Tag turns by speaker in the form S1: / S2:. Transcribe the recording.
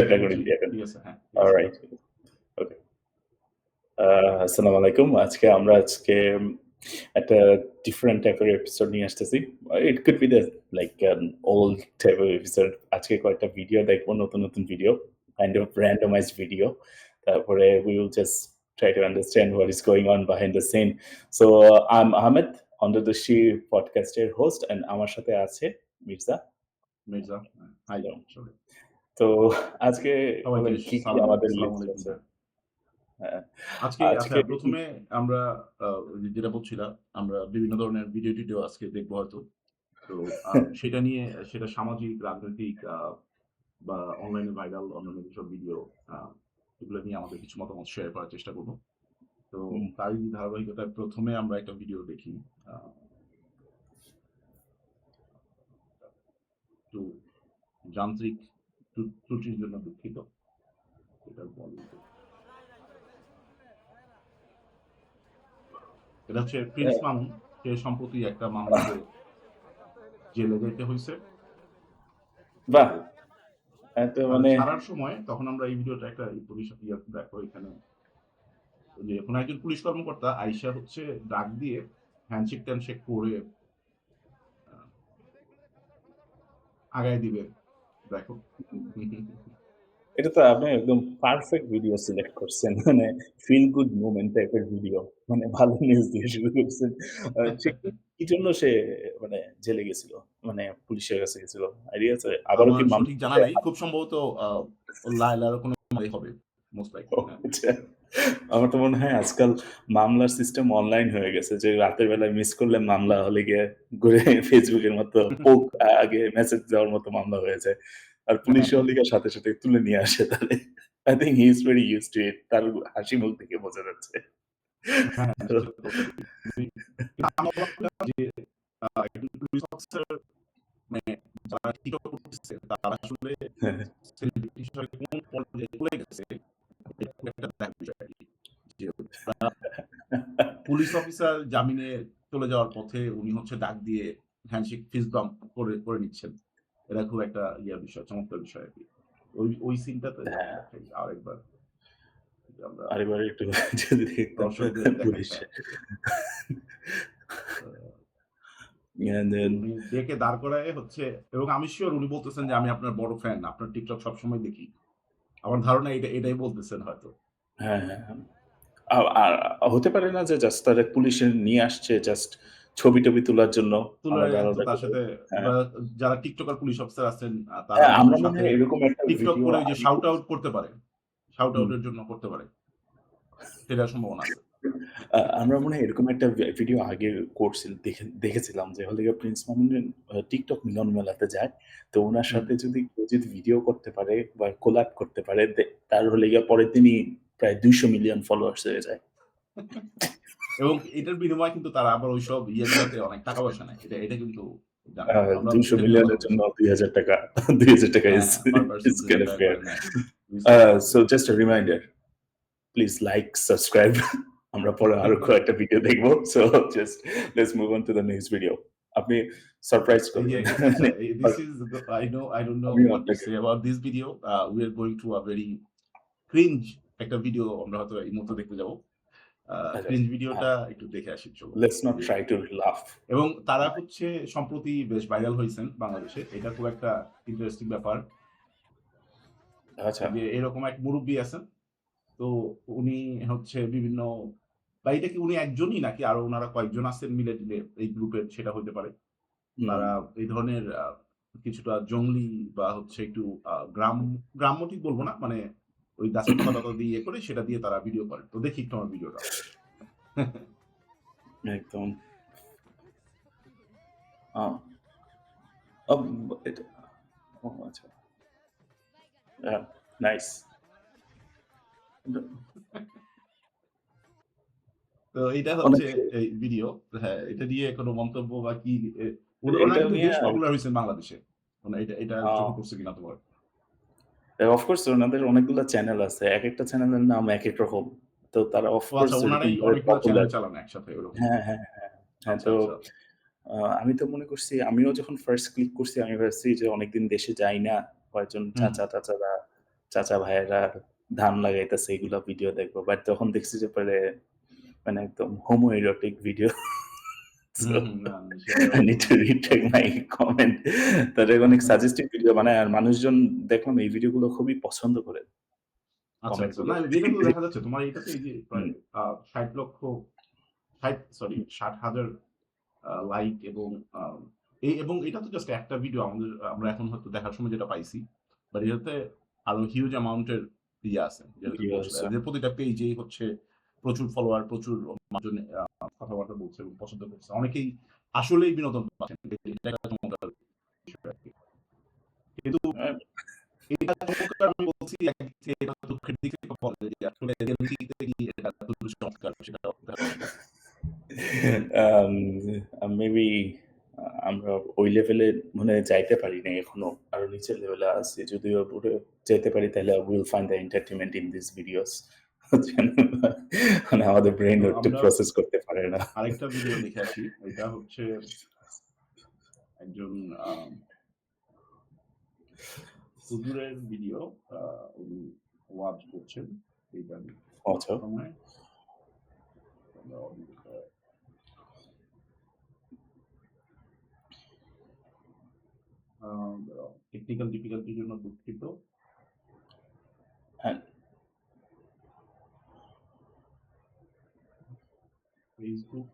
S1: Category
S2: জি,
S1: দিয়ে এখন।
S2: ঠিক আছে। হ্যাঁ, ঠিক আছে।
S1: অলরাইট। ওকে। আসসালামু আলাইকুম। আজকে একটা ডিফারেন্ট টাইপের এপিসোড নিয়ে আসতেছি। It could be the like an old type of episode. আজকে কয়েকটা ভিডিও দেখবো, নতুন video. Kind of randomized video. তারপরে we will just try to understand what is going on behind the scene. So, I'm Ahmed, Under the She podcast এর host and আমার সাথে আছে Mirza.
S2: Mirza. Hi,
S1: So,
S2: sorry.
S1: তো আজকে
S2: সবাইকে
S1: বলেন কি
S2: সালাম,
S1: আমাদের
S2: আসসালামু
S1: লিস্ট
S2: আলাইকুম।
S1: আছে?
S2: হ্যাঁ।
S1: হ্যাঁ,
S2: আচ্ছা
S1: আজকে
S2: ১ম এ আমরা আ যেটা বলছিলাম, আমরা বিভিন্ন ধরনের ভিডিও-টিডিও আজকে দেখব হয়তো। তো সেটা নিয়ে সেটা সামাজিক, রাজনৈতিক বা অনলাইনে ভাইরাল অন্যান্য যেসব ভিডিও আ এগুলো নিয়ে আমাদের কিছু মতামত শেয়ার করার চেষ্টা করব। তো
S1: হুম,
S2: তারই ধারাবাহিকতায় ১ম এ আমরা একটা ভিডিও দেখি। আ একটু যান্ত্রিক ত্রুটির জন্য দুঃখিত। এটা বলব। এটা হচ্ছে প্রিন্স
S1: হ্যাঁ,
S2: মামুন। সে সম্প্রতি একটা মামলাতে জেলে যাইতে হইছে। তো
S1: বাহ!
S2: তারে
S1: মানে
S2: ছাড়ার সময় তখন আমরা এই ভিডিওটা একটা পুলিশ দেখো এখানে যে কোন একজন পুলিশ কর্মকর্তা আইসা হচ্ছে ডাক দিয়ে হ্যান্ডশেক-ট্যান্ডশেক করে আ আগায় দিবে। দেখো।
S1: এটা তো আপনি একদম পারফেক্ট ভিডিও সিলেক্ট করছেন। মানে ফিল গুড মোমেন্ট টাইপের ভিডিও। মানে ভালো নিউজ দিয়ে শুরু করছেন। সে কি জন্য সে মানে জেলে গেছিল? মানে পুলিশের কাছে গেছিল। আইডিয়া আছে? আবারও
S2: আমার
S1: কি
S2: সঠিক জানা
S1: মামলা
S2: নেই। খুব সম্ভবত আ লায়লার কোনো মামলাই হবে। মোস্ট লাইকলি হ্যাঁ।
S1: আচ্ছা। আমার তো মনে হয় আজকাল মামলার সিস্টেম অনলাইন হয়ে গেছে। যে রাতের বেলায় মিস করলে মামলা হলে গিয়ে ঘুরে Facebook এর মতো আগে মেসেজ দেওয়ার মতো মামলা হয়ে যায়। আর পুলিশ
S2: হ্যাঁ,
S1: হলে গিয়ে সাথে তুলে নিয়ে আসে তাহলে। I think he is very used to it. তার হাসি মুখ দেখে বোঝা যাচ্ছে।
S2: হ্যাঁ,
S1: তো
S2: সেটা তো অবশ্যই। কিন্তু আমার ভাবনা যে একজন পুলিশ অফিসার মানে যারা টিকটক করতেছে তারা আসলে
S1: হ্যাঁ,
S2: সেলিব্রিটি হিসেবে কোন পর্যায়ে চলে গেছে এটা খুব একটা দেখার বিষয় আরকি। যে তারা পুলিশ অফিসার জামিনে চলে যাওয়ার পথে উনি হচ্ছে ডাক দিয়ে হ্যান্ডশেক ফিস্ট বাম্প করে নিচ্ছেন। এটা খুব একটা বিষয়, চমৎকার বিষয় আরকি। ওই সিনটাতে
S1: হ্যাঁ,
S2: দেখাই আরেকবার যদি আমরা
S1: আরেকবার একটু যদি দেখতাম
S2: দর্শকদের দেখাই।
S1: পুলিশ।
S2: হ্যাঁ। আ
S1: And
S2: যে
S1: then
S2: উনি ডেকে দাঁড় করায় হচ্ছে এবং আমি সিউর উনি বলতেছেন যে, "আমি আপনার বড় ফ্যান। আপনার টিকটক সবসময় দেখি।" আমার ধারণা এটাই বলতেছেন হয়তো।
S1: হ্যাঁ, হ্যাঁ, হ্যাঁ। আর হতে পারে না যে জাস্ট তারে পুলিশে নিয়ে আসছে জাস্ট ছবি-টবি তোলার জন্য
S2: তো
S1: আলাদা
S2: তার
S1: করে।
S2: সাথে
S1: হ্যাঁ,
S2: বা যারা টিকটকার পুলিশ অফিসার আছেন তারা
S1: হ্যাঁ, আমরা
S2: ওনার
S1: মনে
S2: সাথে
S1: হয় এরকম একটা
S2: টিকটক
S1: ভিডিও
S2: করে ওই যে
S1: আগে
S2: শাউট আউট
S1: করছি।
S2: করতে পারে। শাউট
S1: হুম।
S2: আউট এর জন্য করতে পারে। সেটার সম্ভাবনা আছে।
S1: আমরা মনে হয় এরকম একটা ভিডিও আগে দেখেছিলাম যে হলো গিয়ে প্রিন্স মামুন টিকটক মিলন মেলাতে যায়। তো উনার
S2: হুম।
S1: সাথে কেউ যদি ভিডিও করতে পারে বা কোলাব করতে পারে তার হলে গিয়ে পরের দিনই প্রায় ২০০ মিলিয়ন ফলোয়ার্স হয়ে যায়।
S2: এবং এটার বিনিময়ে কিন্তু তারা আবার ঐসব গুলাতে অনেক টাকা পয়সা নেয়। এটা কিন্তু জানেন। আমরা
S1: ২০০
S2: এটা নিয়েও কথা
S1: মিলিয়নের জন্য
S2: বলছি।
S1: ৳২,০০০ ৳২,০০০
S2: হ্যাঁ,
S1: is
S2: হ্যাঁ। Per person
S1: is kind of
S2: ৳২,০০০
S1: fair.
S2: করে নেয়। রিসার্চ করছি।
S1: So just a reminder, please like, subscribe. আমরা পরে আরো কয়েকটা ভিডিও দেখব। So just let's move on to the next video. আপনি সারপ্রাইজ
S2: এই যে
S1: করবেন।
S2: আচ্ছা
S1: মানে
S2: this is I don't know
S1: আমি
S2: what to
S1: আপনাকে
S2: say about this video. We are going to a very cringe একটা ভিডিও আমরা হয়তো এই মুহূর্তে দেখতে যাবো।
S1: আচ্ছা,
S2: ক্রিঞ্জ
S1: আ
S2: ভিডিওটা একটু দেখে আসি চলুন।
S1: let's
S2: এই
S1: not
S2: যে
S1: try to laugh.
S2: এবং তারা হচ্ছে সম্প্রতি বেশ ভাইরাল হইছেন বাংলাদেশে। এটা খুব একটা ইন্টারেস্টিং ব্যাপার
S1: আচ্ছা,
S2: যে এরকম এক মুরুব্বি আছেন। তো উনি হচ্ছে বিভিন্ন বা এটা কি উনি একজনই নাকি আরো উনারা কয়েকজন আছেন মিলে-টিলে এই গ্রুপের সেটা হইতে পারে।
S1: হুম,
S2: তারা এই ধরনের কিছুটা জংলি বা হচ্ছে একটু গ্রাম্য ঠিক বলব না। মানে ওই গাছের পাতা-টাতা দিয়ে ইয়ে করে সেটা দিয়ে তারা ভিডিও করে। তো দেখি একটু আমার ভিডিওটা।
S1: একদম। আ আব এটা ও আচ্ছা। নাইস।
S2: তো এইটা
S1: অনেক
S2: হচ্ছে এই ভিডিও। হ্যাঁ, এটা নিয়ে কোন মন্তব্য বা কি ওনারা
S1: এটা
S2: কিন্তু
S1: নিয়ে
S2: বেশ পপুলার হইছেন বাংলাদেশে। মানে এটা
S1: আ
S2: চোখে পড়ছে কিনা তোমার?
S1: অফ কোর্স ওনাদের অনেকগুলা চ্যানেল আছে। একেকটা চ্যানেলের নাম একেক রকম। তো তারা অফ
S2: ও
S1: কোর্স
S2: আচ্ছা
S1: ওরকম
S2: উনারাই
S1: ভাবে
S2: অনেকগুলো চ্যানেল
S1: পপুলার।
S2: চালান একসাথে ওরকম।
S1: হ্যাঁ, হ্যাঁ, হ্যাঁ। হ্যাঁ,
S2: আচ্ছা,
S1: তো
S2: আচ্ছা।
S1: আমি তো মনে করছি আমিও যখন ফার্স্ট ক্লিক করছি আমি ভাবছি যে অনেকদিন দেশে যাই না। কয়েকজন
S2: হুম।
S1: চাচা-টাচারা চাচা ভাইয়েরা ধান লাগাইতেছে এগুলা ভিডিও দেখবো। বাট যখন দেখছি যে পরে মানে একদম homoerotic ভিডিও so
S2: না, না সেটাও
S1: I need to retract my comment তারা অনেক সাজেস্টিভ ভিডিও বানায় আর মানুষজন দেখলাম এই ভিডিওগুলো খুবই পছন্দ করে।
S2: আচ্ছা,
S1: কমেন্ট
S2: আচ্ছা।
S1: গুলো
S2: না এটা তো দেখা যাচ্ছে তোমার এটাতে এই যে
S1: হুম,
S2: প্রায় 60,000 লাইক এবং আ এবং এটা তো জাস্ট একটা ভিডিও আমরা এখন হয়তো দেখার সময় যেটা পাইছি। বাট এটাতে আরো হিউজ অ্যামাউন্ট এর আছে যেটাতে
S1: ভিডিও
S2: পৌঁছে
S1: আছে।
S2: দেয়। এদের প্রতিটা পেজেই হচ্ছে প্রচুর ফলোয়ার, প্রচুর মানুষজন কথাবার্তা বলছে এবং পছন্দ করছে। অনেকেই আসলেই বিনোদন পাচ্ছেন। এটা একটা চমৎকার বিষয় আরকি। কিন্তু
S1: আ
S2: এটা চমৎকার আমি বলছি একদিক থেকে এটা দুঃখের দিক থেকে বলে যে আসলে রিয়েলিটিতে গিয়ে এটা কতটুকু চমৎকার সেটা দেখা দরকার।
S1: আম মেবি আমরা ওই লেভেলে মনে হয় যাইতে পারি নাই এখনো। আরো নিচের লেভেলে আছি। যদিও উপরে যাইতে পারি তাহলে we'll find the entertainment in these videos মানে আমাদের ব্রেইন
S2: তো
S1: একটু
S2: আমরা
S1: প্রসেস করতে পারে না।
S2: আরেকটা ভিডিও দেখে আসি। এটা হচ্ছে একজন আ হুজুরের ভিডিও। আ উনি ওয়াজ করছেন। এইটা আমি
S1: আচ্ছা।
S2: সময় আমরা অডিওটা আ টেকনিক্যাল ডিফিকাল্টির জন্য দুঃখিত।
S1: হ্যাঁ,
S2: Facebook